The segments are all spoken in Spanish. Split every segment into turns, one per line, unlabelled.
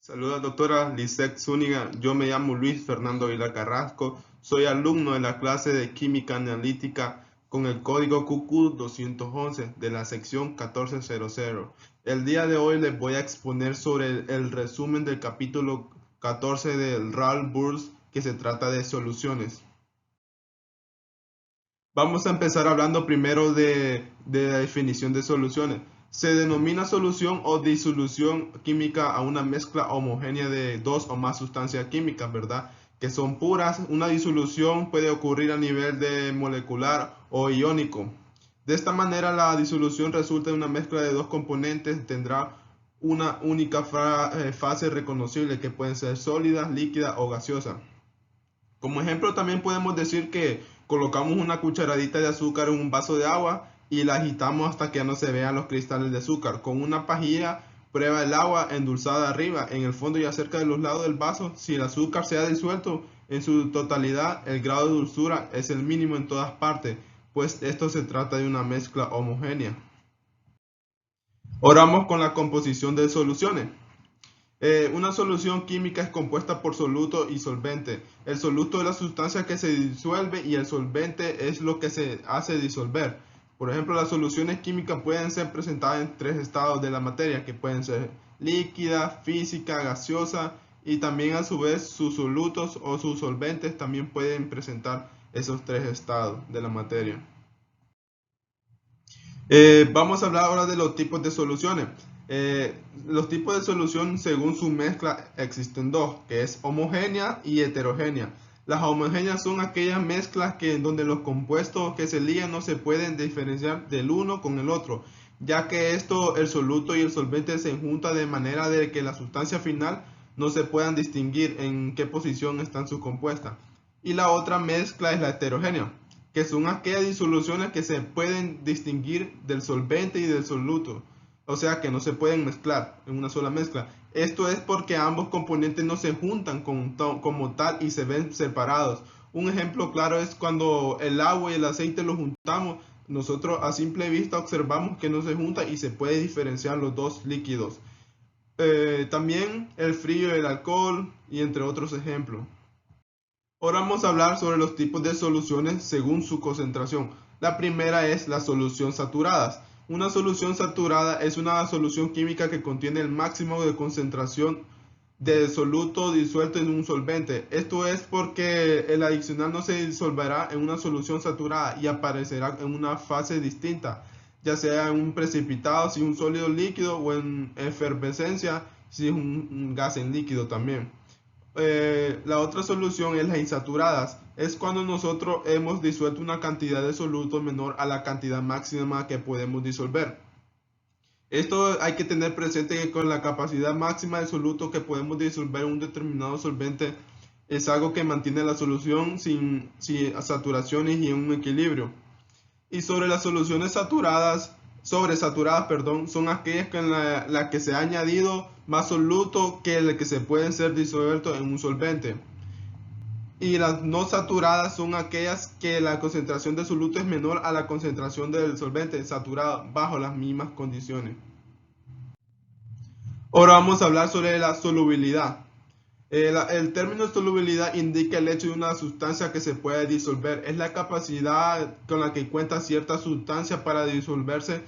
Saluda, doctora Lisette Zúñiga. Yo me llamo Luis Fernando Aguilar Carrasco. Soy alumno de la clase de Química Analítica con el código QQ 211 de la sección 1400. El día de hoy les voy a exponer sobre el resumen del capítulo 14 del RAL Burs, que se trata de soluciones. Vamos a empezar hablando primero de la definición de soluciones. Se denomina solución o disolución química a una mezcla homogénea de dos o más sustancias químicas, ¿verdad? Que son puras. Una disolución puede ocurrir a nivel de molecular o iónico. De esta manera, la disolución resulta en una mezcla de dos componentes, tendrá una única fase reconocible que pueden ser sólida, líquida o gaseosa. Como ejemplo, también podemos decir que colocamos una cucharadita de azúcar en un vaso de agua y la agitamos hasta que no se vean los cristales de azúcar. Con una pajilla prueba el agua endulzada arriba, en el fondo y cerca de los lados del vaso. Si el azúcar se ha disuelto en su totalidad, el grado de dulzura es el mínimo en todas partes, pues esto se trata de una mezcla homogénea. Ahora vamos con la composición de soluciones. Una solución química es compuesta por soluto y solvente. El soluto es la sustancia que se disuelve y el solvente es lo que se hace disolver. Por ejemplo, las soluciones químicas pueden ser presentadas en tres estados de la materia, que pueden ser líquida, física, gaseosa, y también a su vez sus solutos o sus solventes también pueden presentar esos tres estados de la materia. Vamos a hablar ahora de los tipos de soluciones. Los tipos de solución según su mezcla existen dos, que es homogénea y heterogénea. Las homogéneas son aquellas mezclas donde los compuestos que se ligan no se pueden diferenciar del uno con el otro, ya que el soluto y el solvente se juntan de manera de que la sustancia final no se puedan distinguir en qué posición están sus compuestas. Y la otra mezcla es la heterogénea, que son aquellas disoluciones que se pueden distinguir del solvente y del soluto, o sea que no se pueden mezclar en una sola mezcla. Esto es porque ambos componentes no se juntan como tal y se ven separados. Un ejemplo claro es cuando el agua y el aceite los juntamos, nosotros a simple vista observamos que no se juntan y se puede diferenciar los dos líquidos. También el frío, el alcohol y entre otros ejemplos. Ahora vamos a hablar sobre los tipos de soluciones según su concentración. La primera es la solución saturada. Una solución saturada es una solución química que contiene el máximo de concentración de soluto disuelto en un solvente. Esto es porque el adicional no se disolverá en una solución saturada y aparecerá en una fase distinta, ya sea en un precipitado si es un sólido líquido o en efervescencia si es un gas en líquido también. La otra solución es las insaturadas. Es cuando nosotros hemos disuelto una cantidad de soluto menor a la cantidad máxima que podemos disolver. Esto hay que tener presente que con la capacidad máxima de soluto que podemos disolver un determinado solvente es algo que mantiene la solución sin saturaciones y en un equilibrio. Y sobre las soluciones sobresaturadas, perdón, son aquellas en la que se ha añadido más soluto que el que se pueden ser disueltos en un solvente. Y las no saturadas son aquellas que la concentración de soluto es menor a la concentración del solvente saturado bajo las mismas condiciones. Ahora vamos a hablar sobre la solubilidad. El término solubilidad indica el hecho de una sustancia que se puede disolver. Es la capacidad con la que cuenta cierta sustancia para disolverse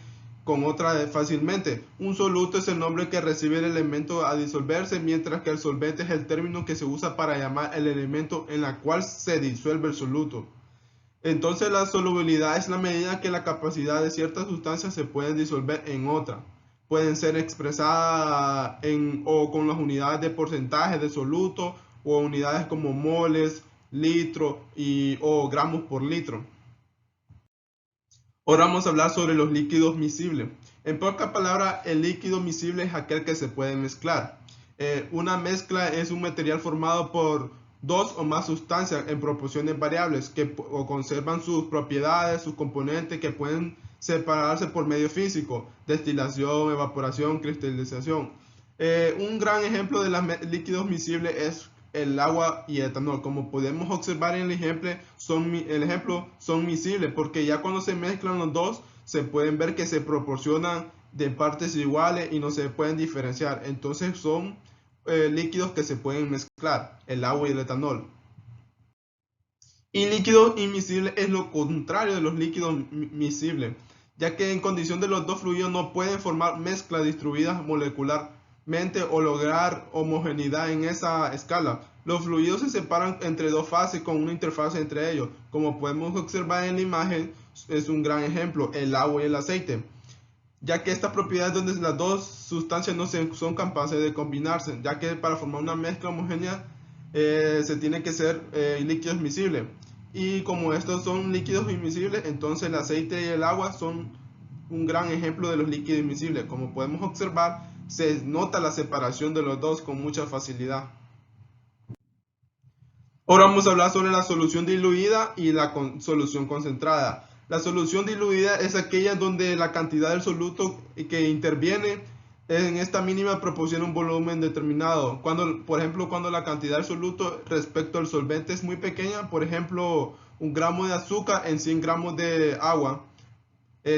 con otra fácilmente. Un soluto es el nombre que recibe el elemento a disolverse, mientras que el solvente es el término que se usa para llamar el elemento en el cual se disuelve el soluto. Entonces la solubilidad es la medida que la capacidad de ciertas sustancias se puede disolver en otra. Pueden ser expresadas o con las unidades de porcentaje de soluto o unidades como moles, litro o gramos por litro. Ahora vamos a hablar sobre los líquidos miscibles. En pocas palabras, el líquido miscible es aquel que se puede mezclar. Una mezcla es un material formado por dos o más sustancias en proporciones variables que conservan sus propiedades, sus componentes que pueden separarse por medio físico, destilación, evaporación, cristalización. Un gran ejemplo de los líquidos miscibles es el agua y etanol. Como podemos observar en el ejemplo, son miscibles porque ya cuando se mezclan los dos se pueden ver que se proporcionan de partes iguales y no se pueden diferenciar. Entonces son líquidos que se pueden mezclar, el agua y el etanol. Y líquido inmiscible es lo contrario de los líquidos miscibles, ya que en condición de los dos fluidos no pueden formar mezclas distribuidas molecularmente o lograr homogeneidad en esa escala. Los fluidos se separan entre dos fases con una interfase entre ellos. Como podemos observar en la imagen, es un gran ejemplo, el agua y el aceite, ya que estas propiedades donde las dos sustancias no son capaces de combinarse, ya que para formar una mezcla homogénea se tiene que ser líquidos miscibles. Y como estos son líquidos inmiscibles, entonces el aceite y el agua son un gran ejemplo de los líquidos inmiscibles. Como podemos observar, se nota la separación de los dos con mucha facilidad. Ahora vamos a hablar sobre la solución diluida y la solución concentrada. La solución diluida es aquella donde la cantidad del soluto que interviene en esta mínima proporciona un volumen determinado. Por ejemplo, cuando la cantidad del soluto respecto al solvente es muy pequeña, por ejemplo, 1 gramo de azúcar en 100 gramos de agua, la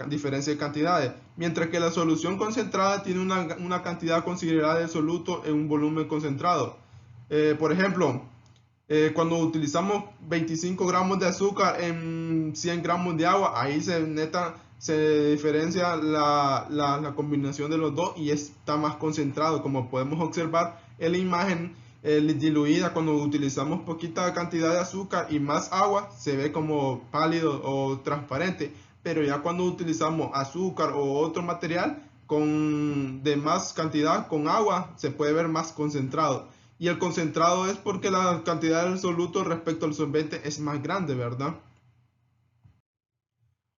diferencia de cantidades. Mientras que la solución concentrada tiene una cantidad considerable de soluto en un volumen concentrado. Por ejemplo, cuando utilizamos 25 gramos de azúcar en 100 gramos de agua, ahí se diferencia la combinación de los dos y está más concentrado. Como podemos observar en la imagen diluida, cuando utilizamos poquita cantidad de azúcar y más agua, se ve como pálido o transparente. Pero ya cuando utilizamos azúcar o otro material de más cantidad con agua, se puede ver más concentrado. Y el concentrado es porque la cantidad del soluto respecto al solvente es más grande, ¿verdad?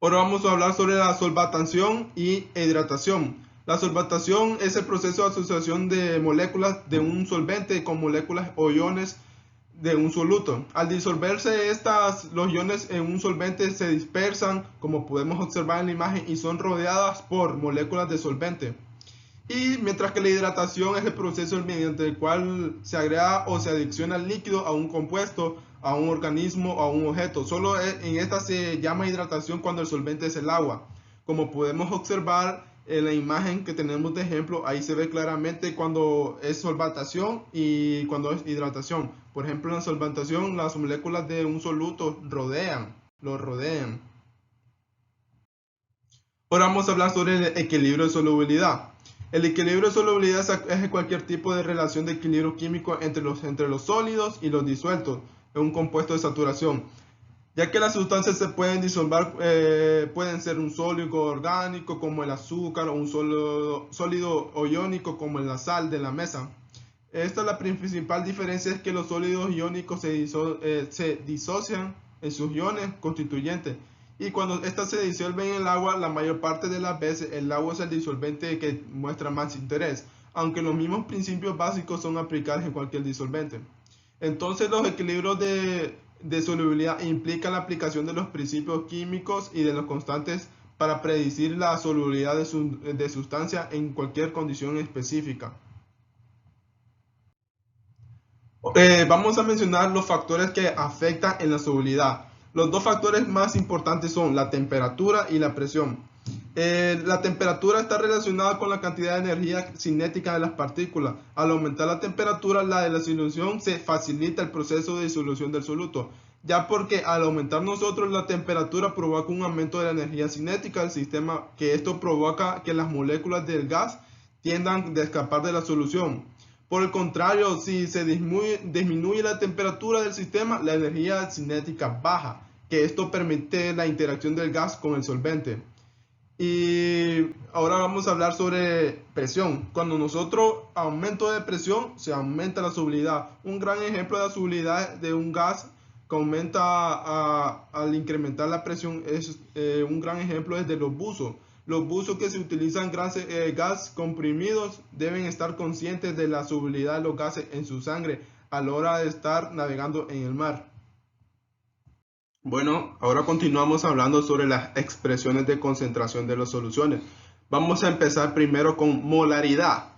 Ahora vamos a hablar sobre la solvatación y hidratación. La solvatación es el proceso de asociación de moléculas de un solvente con moléculas o iones de un soluto. Al disolverse los iones en un solvente se dispersan, como podemos observar en la imagen, y son rodeadas por moléculas de solvente. Y mientras que la hidratación es el proceso mediante el cual se agrega o se adiciona el líquido a un compuesto, a un organismo o a un objeto. Solo en esta se llama hidratación cuando el solvente es el agua. Como podemos observar en la imagen que tenemos de ejemplo, ahí se ve claramente cuando es solvatación y cuando es hidratación. Por ejemplo, en la solvatación las moléculas de un soluto lo rodean. Ahora vamos a hablar sobre el equilibrio de solubilidad. El equilibrio de solubilidad es cualquier tipo de relación de equilibrio químico entre los sólidos y los disueltos en un compuesto de saturación, ya que las sustancias se pueden disolver, pueden ser un sólido orgánico como el azúcar o un sólido iónico como la sal de la mesa. La principal diferencia es que los sólidos iónicos se disocian en sus iones constituyentes. Y cuando estas se disuelven en el agua, la mayor parte de las veces el agua es el disolvente que muestra más interés, aunque los mismos principios básicos son aplicables en cualquier disolvente. Entonces los equilibrios de solubilidad implican la aplicación de los principios químicos y de los constantes para predecir la solubilidad de sustancia en cualquier condición específica. Vamos a mencionar los factores que afectan en la solubilidad. Los dos factores más importantes son la temperatura y la presión. La temperatura está relacionada con la cantidad de energía cinética de las partículas. Al aumentar la temperatura, la de la solución, se facilita el proceso de disolución del soluto, ya porque al aumentar nosotros la temperatura provoca un aumento de la energía cinética del sistema, que esto provoca que las moléculas del gas tiendan a escapar de la solución. Por el contrario, si se disminuye la temperatura del sistema, la energía cinética baja, que esto permite la interacción del gas con el solvente. Y ahora vamos a hablar sobre presión. Cuando nosotros aumento de presión, se aumenta la solubilidad. Un gran ejemplo de la solubilidad de un gas que aumenta al incrementar la presión un gran ejemplo es de los buzos. Los buzos que se utilizan gas comprimidos deben estar conscientes de la solubilidad de los gases en su sangre a la hora de estar navegando en el mar. Bueno, ahora continuamos hablando sobre las expresiones de concentración de las soluciones. Vamos a empezar primero con molaridad,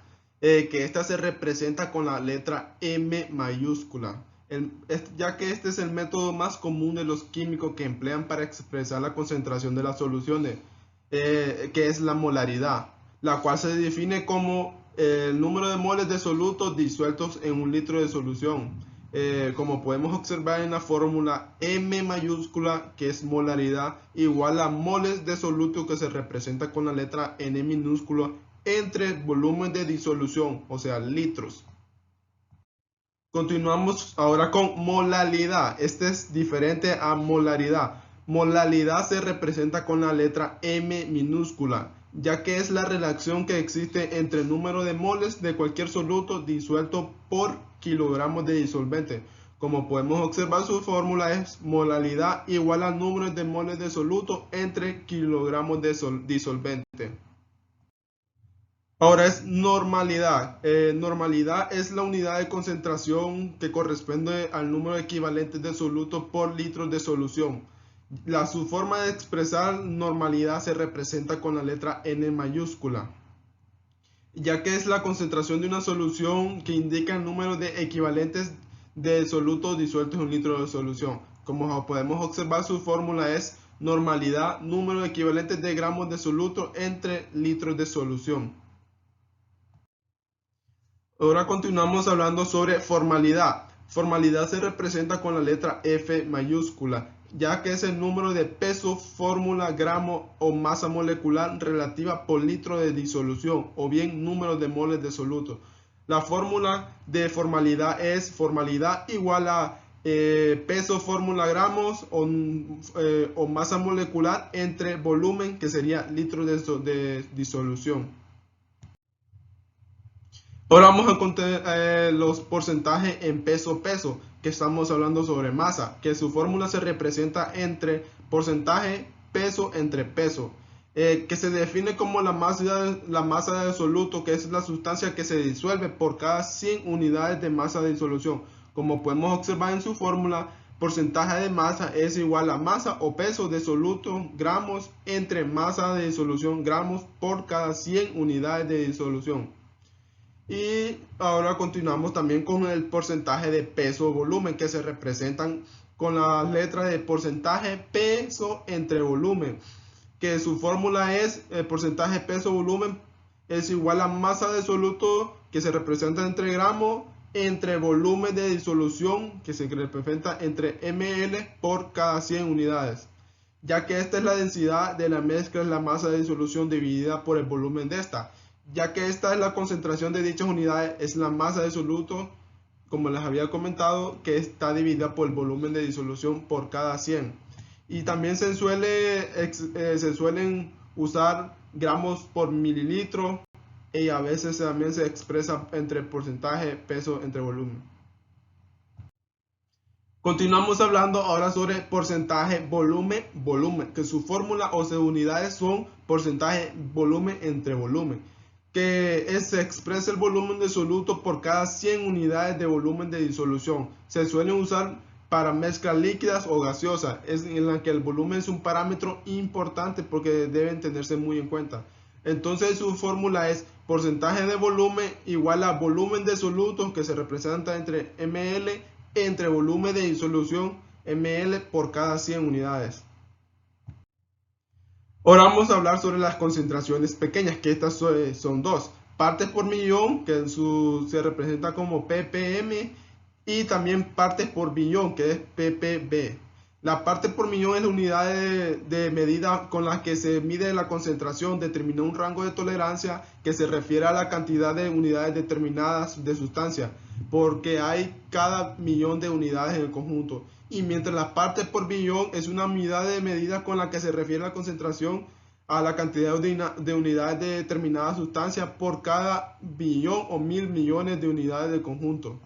que esta se representa con la letra M mayúscula, ya que este es el método más común de los químicos que emplean para expresar la concentración de las soluciones, que es la molaridad, la cual se define como el número de moles de solutos disueltos en un litro de solución. Como podemos observar en la fórmula, M mayúscula, que es molaridad, igual a moles de soluto, que se representa con la letra N minúscula, entre volumen de disolución, o sea, litros. Continuamos ahora con molalidad. Este es diferente a molaridad. Molalidad se representa con la letra M minúscula, ya que es la relación que existe entre el número de moles de cualquier soluto disuelto por kilogramos de disolvente. Como podemos observar, su fórmula es molalidad igual al número de moles de soluto entre kilogramos de disolvente. Ahora es normalidad. Normalidad es la unidad de concentración que corresponde al número equivalente de solutos por litros de solución. Su forma de expresar normalidad se representa con la letra N mayúscula, ya que es la concentración de una solución que indica el número de equivalentes de solutos disueltos en un litro de solución. Como podemos observar, su fórmula es normalidad, número de equivalentes de gramos de soluto entre litros de solución. Ahora continuamos hablando sobre formalidad. Formalidad se representa con la letra F mayúscula, ya que es el número de peso, fórmula, gramo o masa molecular relativa por litro de disolución, o bien número de moles de soluto. La fórmula de formalidad es formalidad igual a peso, fórmula, gramos o masa molecular entre volumen, que sería litros de disolución. Ahora vamos a contar los porcentajes en peso, que estamos hablando sobre masa, que su fórmula se representa entre porcentaje peso entre peso, que se define como la masa de soluto, que es la sustancia que se disuelve por cada 100 unidades de masa de disolución. Como podemos observar en su fórmula, porcentaje de masa es igual a masa o peso de soluto, gramos, entre masa de disolución, gramos, por cada 100 unidades de disolución. Y ahora continuamos también con el porcentaje de peso o volumen, que se representan con la letra de porcentaje peso entre volumen, que su fórmula es el porcentaje peso volumen es igual a masa de soluto, que se representa entre gramos, entre volumen de disolución, que se representa entre ml por cada 100 unidades, ya que esta es la densidad de la mezcla, es la masa de disolución dividida por el volumen de esta. Ya que esta es la concentración de dichas unidades, es la masa de soluto, como les había comentado, que está dividida por el volumen de disolución por cada 100. Y también se suelen usar gramos por mililitro, y a veces también se expresa entre porcentaje, peso entre volumen. Continuamos hablando ahora sobre porcentaje volumen, que su fórmula o sus unidades son porcentaje volumen entre volumen, que se expresa el volumen de soluto por cada 100 unidades de volumen de disolución. Se suelen usar para mezclas líquidas o gaseosas, en la que el volumen es un parámetro importante porque deben tenerse muy en cuenta. Entonces su fórmula es porcentaje de volumen igual a volumen de soluto, que se representa entre ml entre volumen de disolución, ml por cada 100 unidades. Ahora vamos a hablar sobre las concentraciones pequeñas, que estas son dos. Partes por millón, que se representa como ppm, y también partes por billón, que es ppb. La parte por millón es la unidad de medida con la que se mide la concentración, determina un rango de tolerancia que se refiere a la cantidad de unidades determinadas de sustancia, porque hay cada millón de unidades en el conjunto. Y mientras la parte por billón es una unidad de medida con la que se refiere la concentración a la cantidad de unidades de determinada sustancia por cada billón o 1000 millones de unidades del conjunto.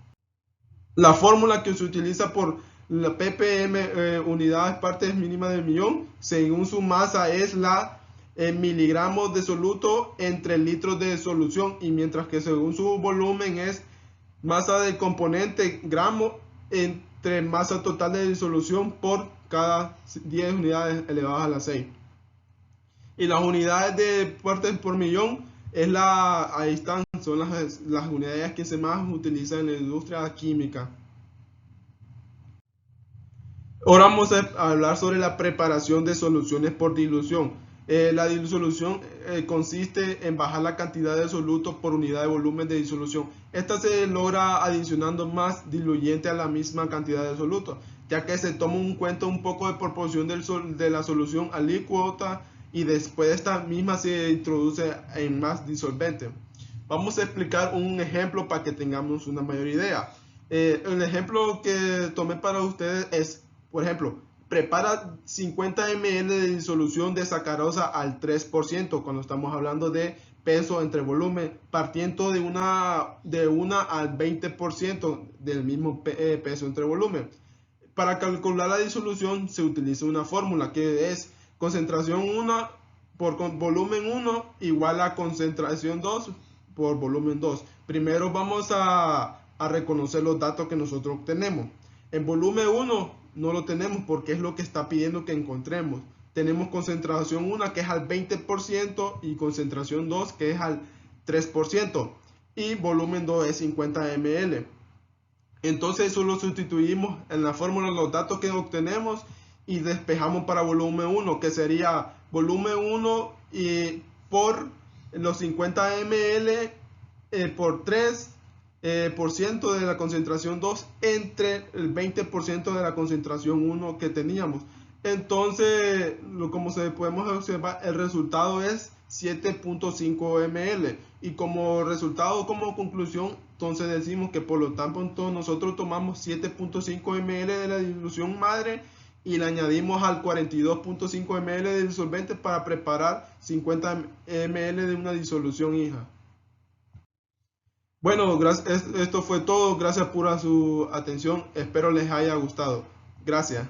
La fórmula que se utiliza por la ppm, unidades partes mínimas del millón, según su masa es la miligramos de soluto entre litros de solución, y mientras que según su volumen es masa del componente gramo entre masa total de disolución por cada 10 unidades elevadas a la 6. Y las unidades de partes por millón ahí están, son las unidades que se más utilizan en la industria química. Ahora vamos a hablar sobre la preparación de soluciones por dilución. La disolución consiste en bajar la cantidad de soluto por unidad de volumen de disolución. Esta se logra adicionando más diluyente a la misma cantidad de soluto, ya que se toma en cuenta un poco de proporción de la solución alícuota y después esta misma se introduce en más disolvente. Vamos a explicar un ejemplo para que tengamos una mayor idea. El ejemplo que tomé para ustedes es, por ejemplo, prepara 50 ml de disolución de sacarosa al 3% cuando estamos hablando de peso entre volumen, partiendo de una al 20% del mismo peso entre volumen. Para calcular la disolución se utiliza una fórmula que es concentración 1 por volumen 1 igual a concentración 2 por volumen 2. Primero vamos a reconocer los datos que nosotros tenemos. En volumen 1 no lo tenemos porque es lo que está pidiendo que encontremos. Tenemos concentración 1 que es al 20% y concentración 2 que es al 3%. Y volumen 2 es 50 ml. Entonces eso lo sustituimos en la fórmula los datos que obtenemos y despejamos para volumen 1, que sería volumen 1 y por los 50 ml por 3% de la concentración 2 entre el 20% de la concentración 1 que teníamos. Entonces, como se podemos observar, el resultado es 7.5 ml y como resultado, como conclusión, entonces decimos que por lo tanto nosotros tomamos 7.5 ml de la disolución madre y le añadimos al 42.5 ml de disolvente para preparar 50 ml de una disolución hija. Bueno, esto fue todo. Gracias por su atención. Espero les haya gustado. Gracias.